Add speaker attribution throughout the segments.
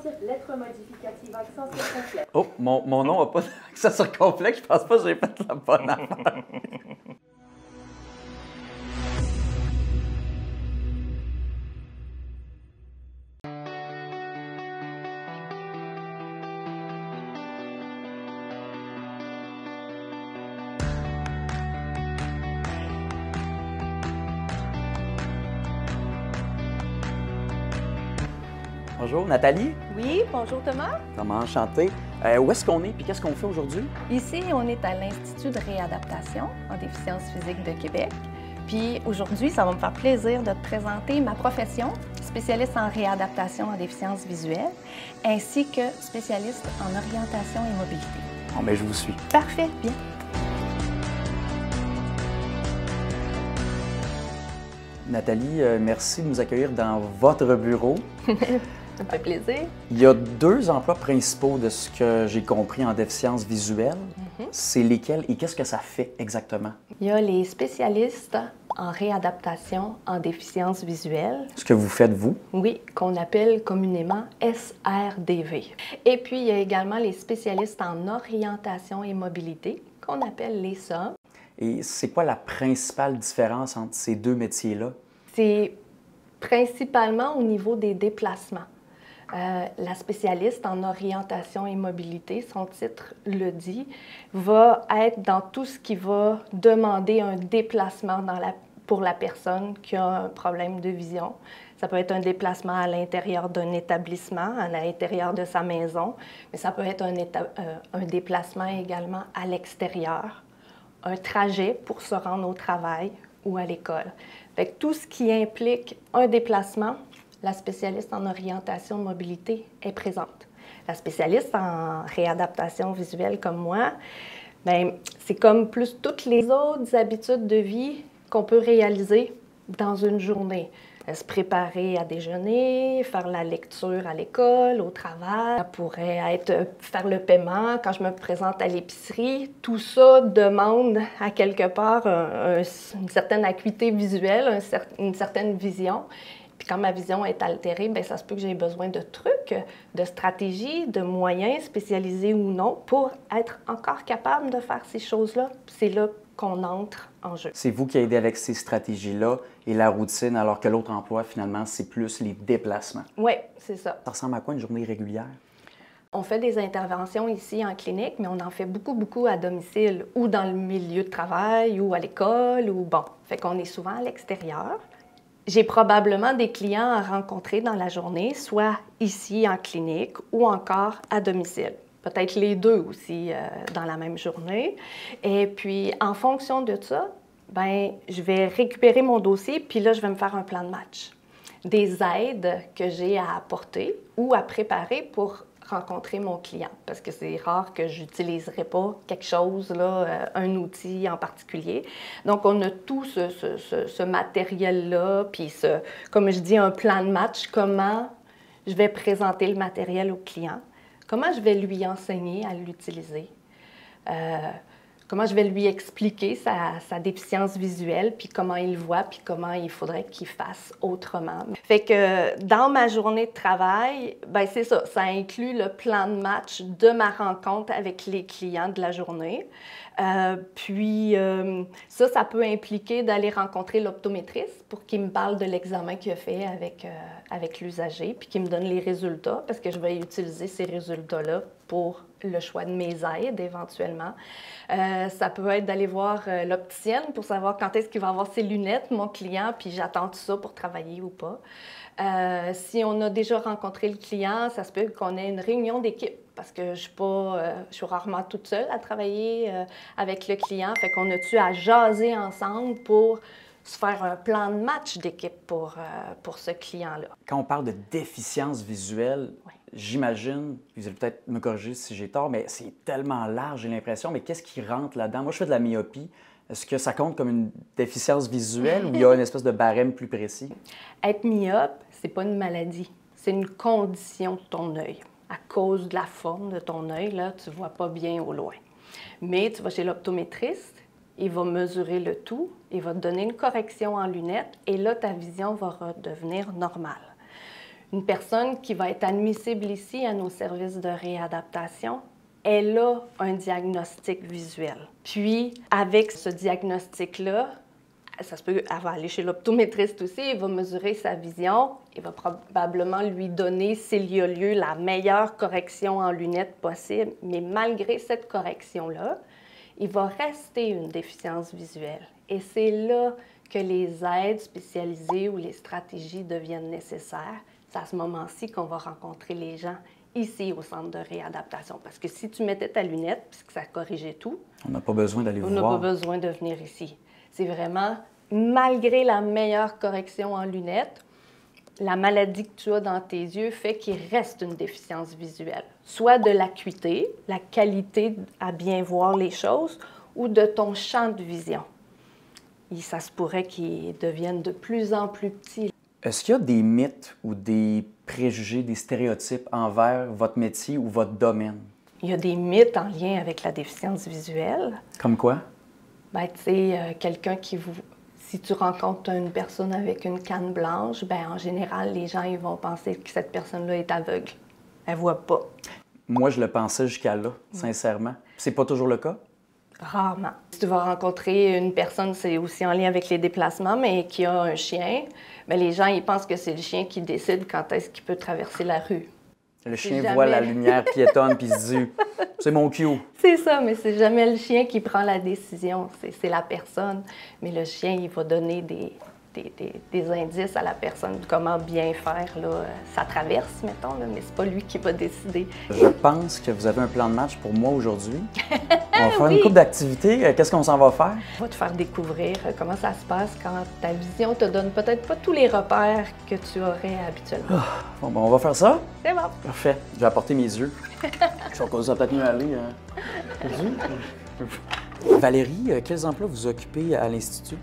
Speaker 1: Substantif, lettre modificative, accent circonflexe.
Speaker 2: Oh, mon nom n'a pas d'accent circonflexe. Je pense pas que j'ai fait la bonne affaire. Bonjour, Nathalie.
Speaker 3: Oui, bonjour Thomas.
Speaker 2: Comment enchanté. Où est-ce qu'on est puis qu'est-ce qu'on fait aujourd'hui?
Speaker 3: Ici, on est à l'Institut de réadaptation en déficience physique de Québec. Puis aujourd'hui, ça va me faire plaisir de te présenter ma profession, spécialiste en réadaptation en déficience visuelle, ainsi que spécialiste en orientation et mobilité.
Speaker 2: Bon, bien, je vous suis.
Speaker 3: Parfait, bien.
Speaker 2: Nathalie, merci de nous accueillir dans votre bureau.
Speaker 3: Ça me fait plaisir.
Speaker 2: Il y a deux emplois principaux de ce que j'ai compris en déficience visuelle. C'est lesquels et qu'est-ce que ça fait exactement?
Speaker 3: Il y a les spécialistes en réadaptation en déficience visuelle.
Speaker 2: Ce que vous faites, vous?
Speaker 3: Oui, qu'on appelle communément SRDV. Et puis, il y a également les spécialistes en orientation et mobilité, qu'on appelle les SOM.
Speaker 2: Et c'est quoi la principale différence entre ces deux métiers-là?
Speaker 3: C'est principalement au niveau des déplacements. La spécialiste en orientation et mobilité, son titre le dit, va être dans tout ce qui va demander un déplacement pour la personne qui a un problème de vision. Ça peut être un déplacement à l'intérieur d'un établissement, à l'intérieur de sa maison, mais ça peut être un déplacement également à l'extérieur, un trajet pour se rendre au travail ou à l'école. Fait que tout ce qui implique un déplacement, la spécialiste en orientation mobilité est présente. La spécialiste en réadaptation visuelle comme moi, bien, c'est comme plus toutes les autres habitudes de vie qu'on peut réaliser dans une journée. Se préparer à déjeuner, faire la lecture à l'école, au travail. Ça pourrait être faire le paiement quand je me présente à l'épicerie. Tout ça demande à quelque part une certaine acuité visuelle, une certaine vision. Puis quand ma vision est altérée, bien, ça se peut que j'ai besoin de trucs, de stratégies, de moyens spécialisés ou non pour être encore capable de faire ces choses-là. C'est là qu'on entre en jeu.
Speaker 2: C'est vous qui aidez avec ces stratégies-là et la routine, alors que l'autre emploi, finalement, c'est plus les déplacements.
Speaker 3: Oui, c'est ça.
Speaker 2: Ça ressemble à quoi une journée régulière?
Speaker 3: On fait des interventions ici en clinique, mais on en fait beaucoup à domicile ou dans le milieu de travail ou à l'école ou bon. Fait qu'on est souvent à l'extérieur. J'ai probablement des clients à rencontrer dans la journée, soit ici en clinique ou encore à domicile. Peut-être les deux aussi dans la même journée. Et puis, en fonction de ça, ben, je vais récupérer mon dossier, puis là, je vais me faire un plan de match. Des aides que j'ai à apporter ou à préparer pour rencontrer mon client, parce que c'est rare que je n'utiliserai pas quelque chose, là, un outil en particulier. Donc, on a tout ce matériel-là, puis comme je dis, un plan de match, comment je vais présenter le matériel au client, comment je vais lui enseigner à l'utiliser, comment je vais lui expliquer sa déficience visuelle, puis comment il voit, puis comment il faudrait qu'il fasse autrement. Fait que dans ma journée de travail, ben c'est ça, ça inclut le plan de match de ma rencontre avec les clients de la journée. Puis ça peut impliquer d'aller rencontrer l'optométriste pour qu'il me parle de l'examen qu'il a fait avec l'usager, puis qu'il me donne les résultats, parce que je vais utiliser ces résultats-là pour le choix de mes aides éventuellement. Ça peut être d'aller voir l'opticienne pour savoir quand est-ce qu'il va avoir ses lunettes, mon client, puis j'attends tout ça pour travailler ou pas. Si on a déjà rencontré le client, ça se peut qu'on ait une réunion d'équipe parce que je suis rarement toute seule à travailler avec le client. Fait qu'on a-tu à jaser ensemble pour se faire un plan de match d'équipe pour ce client-là.
Speaker 2: Quand on parle de déficience visuelle,
Speaker 3: oui.
Speaker 2: J'imagine, vous allez peut-être me corriger si j'ai tort, mais c'est tellement large, j'ai l'impression, mais qu'est-ce qui rentre là-dedans? Moi, je fais de la myopie. Est-ce que ça compte comme une déficience visuelle ou il y a une espèce de barème plus précis?
Speaker 3: Être myope, c'est pas une maladie, c'est une condition de ton œil. À cause de la forme de ton œil, là, tu vois pas bien au loin. Mais tu vas chez l'optométriste, il va mesurer le tout, il va te donner une correction en lunettes et là, ta vision va redevenir normale. Une personne qui va être admissible ici à nos services de réadaptation, elle a un diagnostic visuel. Puis, avec ce diagnostic-là, ça se peut, elle va aller chez l'optométriste aussi, il va mesurer sa vision, il va probablement lui donner, s'il y a lieu, la meilleure correction en lunettes possible, mais malgré cette correction-là, il va rester une déficience visuelle. Et c'est là que les aides spécialisées ou les stratégies deviennent nécessaires. C'est à ce moment-ci qu'on va rencontrer les gens ici au centre de réadaptation. Parce que si tu mettais ta lunette, puisque ça corrigeait tout,
Speaker 2: On n'a pas besoin d'aller vous
Speaker 3: on n'a
Speaker 2: voir.
Speaker 3: pas besoin de venir ici. C'est vraiment, malgré la meilleure correction en lunettes, la maladie que tu as dans tes yeux fait qu'il reste une déficience visuelle. Soit de l'acuité, la qualité à bien voir les choses, ou de ton champ de vision. Et ça se pourrait qu'ils deviennent de plus en plus petits.
Speaker 2: Est-ce qu'il y a des mythes ou des préjugés, des stéréotypes envers votre métier ou votre domaine?
Speaker 3: Il y a des mythes en lien avec la déficience visuelle.
Speaker 2: Comme quoi?
Speaker 3: Ben, tu sais, quelqu'un qui vous... Si tu rencontres une personne avec une canne blanche, ben en général, les gens ils vont penser que cette personne-là est aveugle. Elle voit pas.
Speaker 2: Moi, je le pensais jusqu'à là, sincèrement. C'est pas toujours le cas?
Speaker 3: Rarement. Si tu vas rencontrer une personne, c'est aussi en lien avec les déplacements, mais qui a un chien, bien, les gens ils pensent que c'est le chien qui décide quand est-ce qu'il peut traverser la rue.
Speaker 2: Le chien
Speaker 3: jamais.
Speaker 2: voit la lumière piétonne puis il se dit « c'est mon cue ».
Speaker 3: C'est ça, mais c'est jamais le chien qui prend la décision, c'est la personne. Mais le chien, il va donner des indices à la personne de comment bien faire là, sa traverse, mettons, là, mais c'est pas lui qui va décider.
Speaker 2: Je pense que vous avez un plan de match pour moi aujourd'hui. On va faire
Speaker 3: Oui.
Speaker 2: une couple d'activités. Qu'est-ce qu'on s'en va faire?
Speaker 3: On va te faire découvrir comment ça se passe quand ta vision te donne peut-être pas tous les repères que tu aurais habituellement.
Speaker 2: Bon, ben, on va faire ça.
Speaker 3: C'est bon.
Speaker 2: Parfait. Je vais apporter mes yeux. Je vais causer ça peut-être mieux aller. Valérie, quels emplois vous occupez à l'Institut?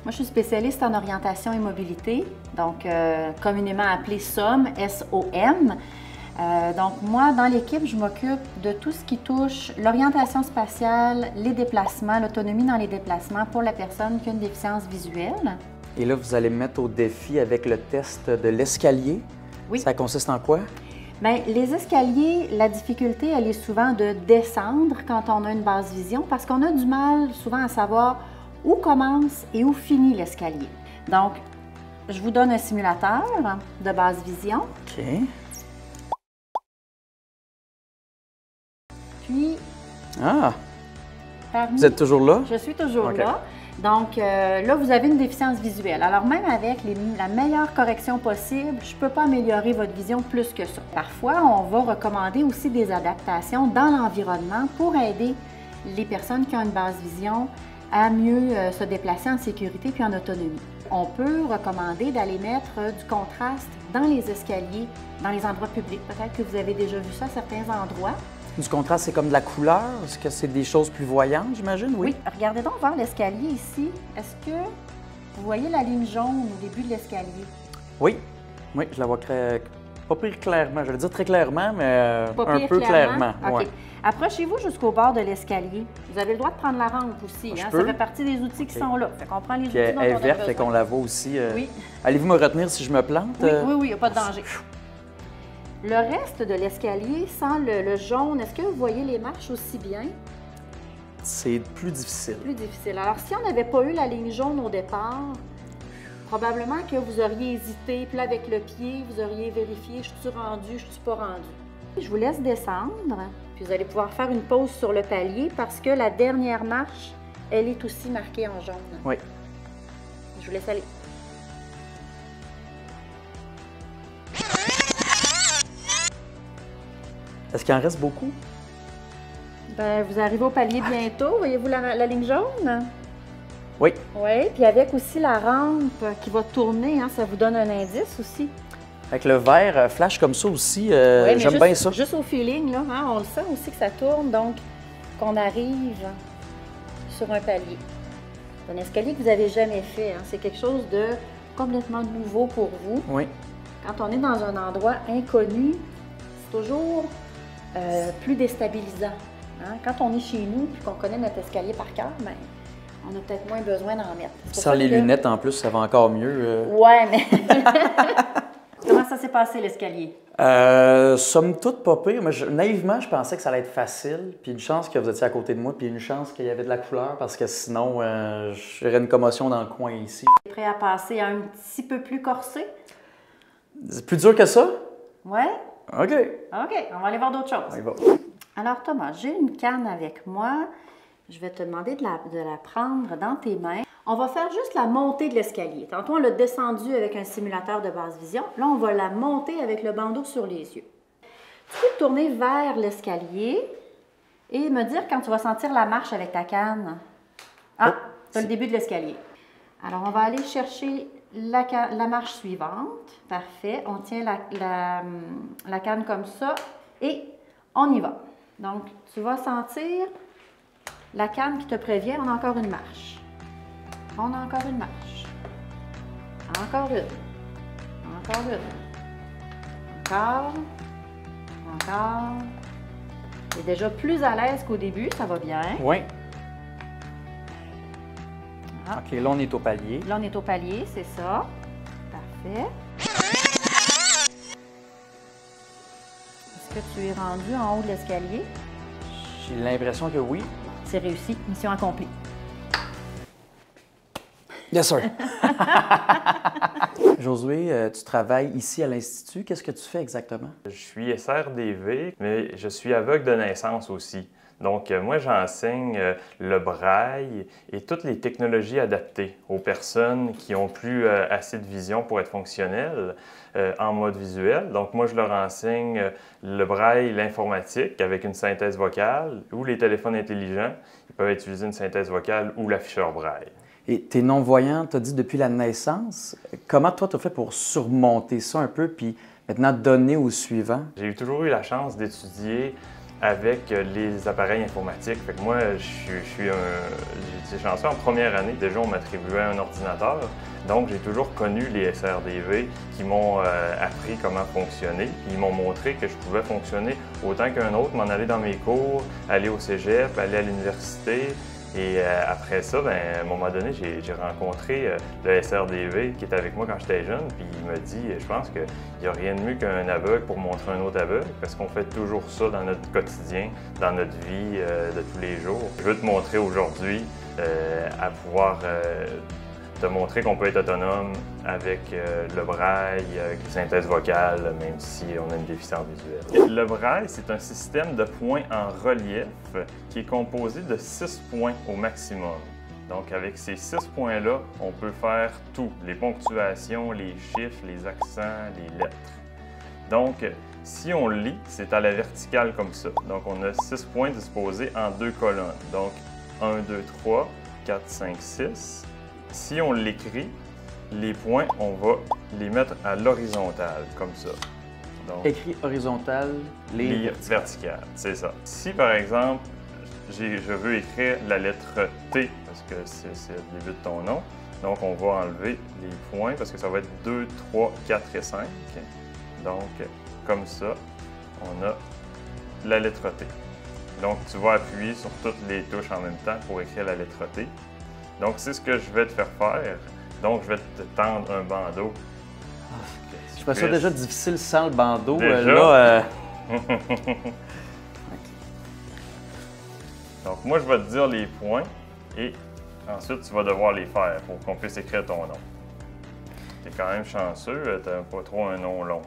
Speaker 4: Moi, je suis spécialiste en orientation et mobilité, donc communément appelée SOM, S-O-M. Donc, moi, dans l'équipe, je m'occupe de tout ce qui touche l'orientation spatiale, les déplacements, l'autonomie dans les déplacements pour la personne qui a une déficience visuelle.
Speaker 2: Et là, vous allez me mettre au défi avec le test de l'escalier.
Speaker 4: Oui.
Speaker 2: Ça consiste en quoi?
Speaker 4: Bien, les escaliers, la difficulté, elle est souvent de descendre quand on a une basse vision parce qu'on a du mal souvent à savoir où commence et où finit l'escalier. Donc, je vous donne un simulateur de basse vision.
Speaker 2: OK.
Speaker 4: Puis,
Speaker 2: Ah!
Speaker 4: parmi...
Speaker 2: Vous êtes toujours là?
Speaker 4: Je suis toujours
Speaker 2: OK.
Speaker 4: là. Donc, là, vous avez une déficience visuelle. Alors, même avec la meilleure correction possible, je ne peux pas améliorer votre vision plus que ça. Parfois, on va recommander aussi des adaptations dans l'environnement pour aider les personnes qui ont une basse vision à mieux se déplacer en sécurité puis en autonomie. On peut recommander d'aller mettre du contraste dans les escaliers, dans les endroits publics. Peut-être que vous avez déjà vu ça à certains endroits.
Speaker 2: Du contraste, c'est comme de la couleur? Est-ce que c'est des choses plus voyantes, j'imagine? Oui.
Speaker 4: Regardez donc vers l'escalier ici. Est-ce que vous voyez la ligne jaune au début de l'escalier?
Speaker 2: Oui. Oui, je la vois pas pire clairement. Je vais dire très clairement, mais
Speaker 4: Pas
Speaker 2: un
Speaker 4: pire
Speaker 2: peu clairement.
Speaker 4: OK.
Speaker 2: Ouais.
Speaker 4: Approchez-vous jusqu'au bord de l'escalier. Vous avez le droit de prendre la rampe aussi.
Speaker 2: Je
Speaker 4: Hein?
Speaker 2: peux.
Speaker 4: Ça fait partie des outils qui
Speaker 2: OK.
Speaker 4: sont là. Fait qu'on prend les
Speaker 2: Puis
Speaker 4: outils
Speaker 2: elle
Speaker 4: dont
Speaker 2: est
Speaker 4: on a
Speaker 2: verte, fait
Speaker 4: besoin.
Speaker 2: qu'on la voit aussi.
Speaker 4: Oui.
Speaker 2: Allez-vous me retenir si je me plante?
Speaker 4: Oui, il n'y a pas de danger. Le reste de l'escalier, sans le jaune, est-ce que vous voyez les marches aussi bien?
Speaker 2: C'est plus difficile.
Speaker 4: Plus difficile. Alors, si on n'avait pas eu la ligne jaune au départ, probablement que vous auriez hésité, puis là, avec le pied, vous auriez vérifié, je suis rendue, je suis pas rendue. Je vous laisse descendre, puis vous allez pouvoir faire une pause sur le palier parce que la dernière marche, elle est aussi marquée en jaune.
Speaker 2: Oui.
Speaker 4: Je vous laisse aller.
Speaker 2: Est-ce qu'il en reste beaucoup?
Speaker 4: Ben, vous arrivez au palier bientôt. Voyez-vous la ligne jaune?
Speaker 2: Oui.
Speaker 4: Oui, puis avec aussi la rampe qui va tourner, hein, ça vous donne un indice aussi.
Speaker 2: Avec le vert flash comme ça aussi,
Speaker 4: Oui, mais
Speaker 2: j'aime
Speaker 4: juste-
Speaker 2: bien ça.
Speaker 4: Juste au feeling, là, hein, on le sent aussi que ça tourne, donc qu'on arrive sur un palier. C'est un escalier que vous n'avez jamais fait. Hein. C'est quelque chose de complètement nouveau pour vous.
Speaker 2: Oui.
Speaker 4: Quand on est dans un endroit inconnu, c'est toujours plus déstabilisant. Hein. Quand on est chez nous et qu'on connaît notre escalier par cœur, ben, on a peut-être moins besoin d'en mettre. C'est pour
Speaker 2: Sans
Speaker 4: ça
Speaker 2: les
Speaker 4: que-
Speaker 2: lunettes, en plus, ça va encore mieux.
Speaker 4: Ouais, mais... Comment ça ça s'est passé, l'escalier?
Speaker 2: Somme toute pas pire, mais naïvement, je pensais que ça allait être facile. Puis une chance que vous étiez à côté de moi, puis une chance qu'il y avait de la couleur, parce que sinon, j'aurais une commotion dans le coin ici.
Speaker 4: Tu es prêt à passer à un petit peu plus corsé?
Speaker 2: C'est plus dur que ça?
Speaker 4: Ouais?
Speaker 2: OK.
Speaker 4: OK, on va aller voir d'autres choses.
Speaker 2: On y va.
Speaker 4: Alors Thomas, j'ai une canne avec moi. Je vais te demander de la prendre dans tes mains. On va faire juste la montée de l'escalier. Tantôt, on l'a descendu avec un simulateur de basse vision. Là, on va la monter avec le bandeau sur les yeux. Tu peux te tourner vers l'escalier et me dire quand tu vas sentir la marche avec ta canne. Ah, c'est le début de l'escalier. Alors, on va aller chercher la marche suivante. Parfait. On tient la canne comme ça et on y va. Donc, tu vas sentir la canne qui te prévient, on a encore une marche. On a encore une marche. Encore une. Encore une. Encore. Encore. Tu es déjà plus à l'aise qu'au début, ça va bien.
Speaker 2: Oui.
Speaker 4: Ah.
Speaker 2: OK, là, on est au palier.
Speaker 4: Là, on est au palier, c'est ça. Parfait. Est-ce que tu es rendu en haut de l'escalier?
Speaker 2: J'ai l'impression que oui.
Speaker 4: C'est réussi. Mission accomplie.
Speaker 2: Yes, sir. Josué, tu travailles ici à l'Institut. Qu'est-ce que tu fais exactement?
Speaker 5: Je suis SRDV, mais je suis aveugle de naissance aussi. Donc, moi, j'enseigne le braille et toutes les technologies adaptées aux personnes qui n'ont plus assez de vision pour être fonctionnelles en mode visuel. Donc, moi, je leur enseigne le braille, l'informatique avec une synthèse vocale ou les téléphones intelligents. Ils peuvent utiliser une synthèse vocale ou l'afficheur braille.
Speaker 2: Et t'es non-voyant, t'as dit depuis la naissance. Comment toi, t'as fait pour surmonter ça un peu, puis maintenant donner au suivant?
Speaker 5: J'ai toujours eu la chance d'étudier avec les appareils informatiques. Fait que moi, j'ai chanceux en première année. Déjà, on m'attribuait un ordinateur. Donc, j'ai toujours connu les SRDV qui m'ont appris comment fonctionner. Ils m'ont montré que je pouvais fonctionner autant qu'un autre, m'en aller dans mes cours, aller au cégep, aller à l'université. Et après ça, à un moment donné, j'ai rencontré le SRDV qui était avec moi quand j'étais jeune, puis il m'a dit, je pense qu'il n'y a rien de mieux qu'un aveugle pour montrer un autre aveugle, parce qu'on fait toujours ça dans notre quotidien, dans notre vie de tous les jours. Je veux te montrer aujourd'hui à pouvoir te montrer qu'on peut être autonome avec le braille, avec les synthèses vocales, même si on a une déficience visuelle. Le braille, c'est un système de points en relief qui est composé de 6 points au maximum. Donc, avec ces 6 points-là, on peut faire tout, les ponctuations, les chiffres, les accents, les lettres. Donc, si on lit, c'est à la verticale comme ça. Donc, on a 6 points disposés en 2 colonnes. Donc, 1, 2, 3, 4, 5, 6. Si on l'écrit, les points, on va les mettre à l'horizontale, comme ça. Donc,
Speaker 2: Écrit horizontal,
Speaker 5: lire vertical, c'est ça. Si, par exemple, je veux écrire la lettre T, parce que c'est le début de ton nom, donc on va enlever les points, parce que ça va être 2, 3, 4 et 5. Donc, comme ça, on a la lettre T. Donc, tu vas appuyer sur toutes les touches en même temps pour écrire la lettre T. Donc, c'est ce que je vais te faire faire. Donc, je vais te tendre un bandeau.
Speaker 2: Je trouve ça déjà difficile sans le bandeau.
Speaker 5: Déjà? Donc, moi, je vais te dire les points et ensuite, tu vas devoir les faire pour qu'on puisse écrire ton nom. Tu es quand même chanceux, tu n'as pas trop un nom long.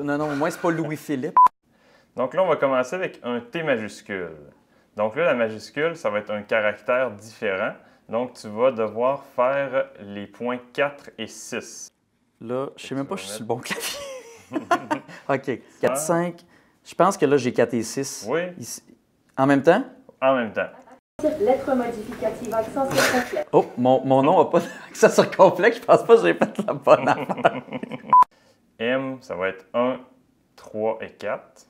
Speaker 2: Non, au moins, c'est pas Louis-Philippe.
Speaker 5: Donc là, on va commencer avec un T majuscule. Donc là, la majuscule, ça va être un caractère différent. Donc, tu vas devoir faire les points 4 et 6.
Speaker 2: Là, je sais même pas si je suis sur le bon clavier. OK, 4, 5. Je pense que là, j'ai 4 et 6.
Speaker 5: Oui.
Speaker 2: Ici. En même temps?
Speaker 5: En même temps.
Speaker 1: Lettre modificative, accent circonflexe.
Speaker 2: Oh, mon nom n'a pas d'accent circonflexe. Je pense pas que j'ai fait la bonne affaire.
Speaker 5: M, ça va être 1, 3 et 4.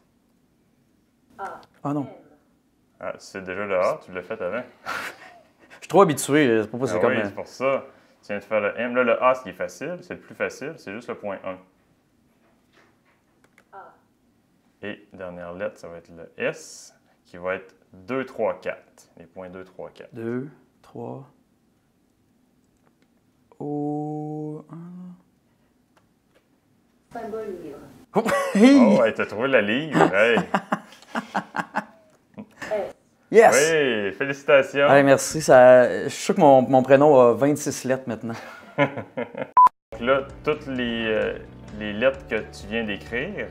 Speaker 2: Ah non.
Speaker 5: Ah, c'est déjà le A, tu l'as fait avant.
Speaker 2: Je suis trop habitué. C'est pas
Speaker 5: Ah
Speaker 2: c'est comme...
Speaker 5: oui, c'est pour ça. Tu viens de faire le M. Là, le A, ce qui est facile, c'est le plus facile, c'est juste le point 1. Et dernière lettre, ça va être le S, qui va être 2, 3, 4. Les points 2, 3, 4.
Speaker 2: 2, 3. Oh.
Speaker 1: Symbole livre.
Speaker 5: Oh, ouais, t'as trouvé la livre. Hey.
Speaker 2: Yes!
Speaker 5: Oui, félicitations.
Speaker 2: Allez, merci. Je suis sûr que mon prénom a 26 lettres maintenant.
Speaker 5: Donc là, toutes les lettres que tu viens d'écrire,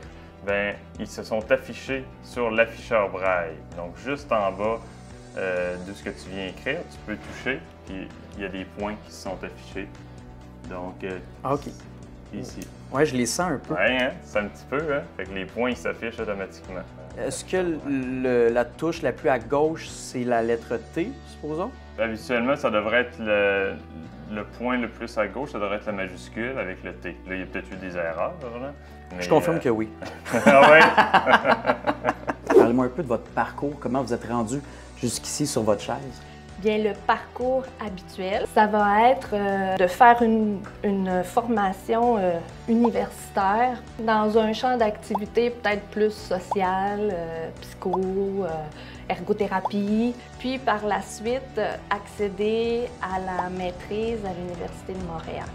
Speaker 5: ben, ils se sont affichés sur l'afficheur braille. Donc, juste en bas de ce que tu viens écrire, tu peux toucher, puis il y a des points qui se sont affichés. Donc,
Speaker 2: OK.
Speaker 5: ici.
Speaker 2: Ouais, je les sens un peu.
Speaker 5: Ouais, hein? C'est un petit peu, hein? Fait que les points, ils s'affichent automatiquement.
Speaker 2: Est-ce que la touche la plus à gauche, c'est la lettre T, supposons?
Speaker 5: Habituellement, ça devrait être le point le plus à gauche, ça devrait être la majuscule avec le T. Là, il y a peut-être eu des erreurs, là. Mais,
Speaker 2: Je confirme que oui.
Speaker 5: Ah ouais?
Speaker 2: Parlez-moi un peu de votre parcours, comment vous êtes rendu jusqu'ici sur votre chaise.
Speaker 3: Bien, le parcours habituel, ça va être de faire une formation universitaire dans un champ d'activité peut-être plus social, psycho, ergothérapie, puis par la suite accéder à la maîtrise à l'Université de Montréal.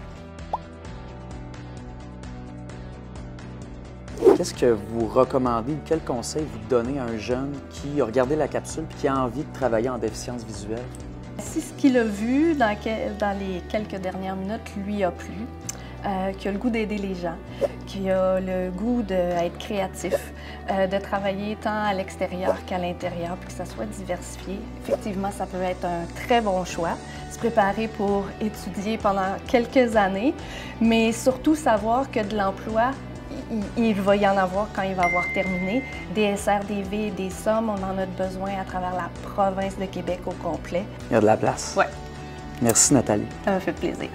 Speaker 2: Qu'est-ce que vous recommandez ou quel conseil vous donnez à un jeune qui a regardé la capsule et qui a envie de travailler en déficience visuelle?
Speaker 6: Si ce qu'il a vu dans les quelques dernières minutes lui a plu, qu'il a le goût d'aider les gens, qu'il a le goût d'être créatif, de travailler tant à l'extérieur qu'à l'intérieur, puis que ça soit diversifié, effectivement, ça peut être un très bon choix. Se préparer pour étudier pendant quelques années, mais surtout savoir que de l'emploi, il va y en avoir quand il va avoir terminé. Des SRDV et des sommes, on en a besoin à travers la province de Québec au complet.
Speaker 2: Il y a de la place.
Speaker 6: Oui.
Speaker 2: Merci Nathalie.
Speaker 6: Ça m'a fait plaisir.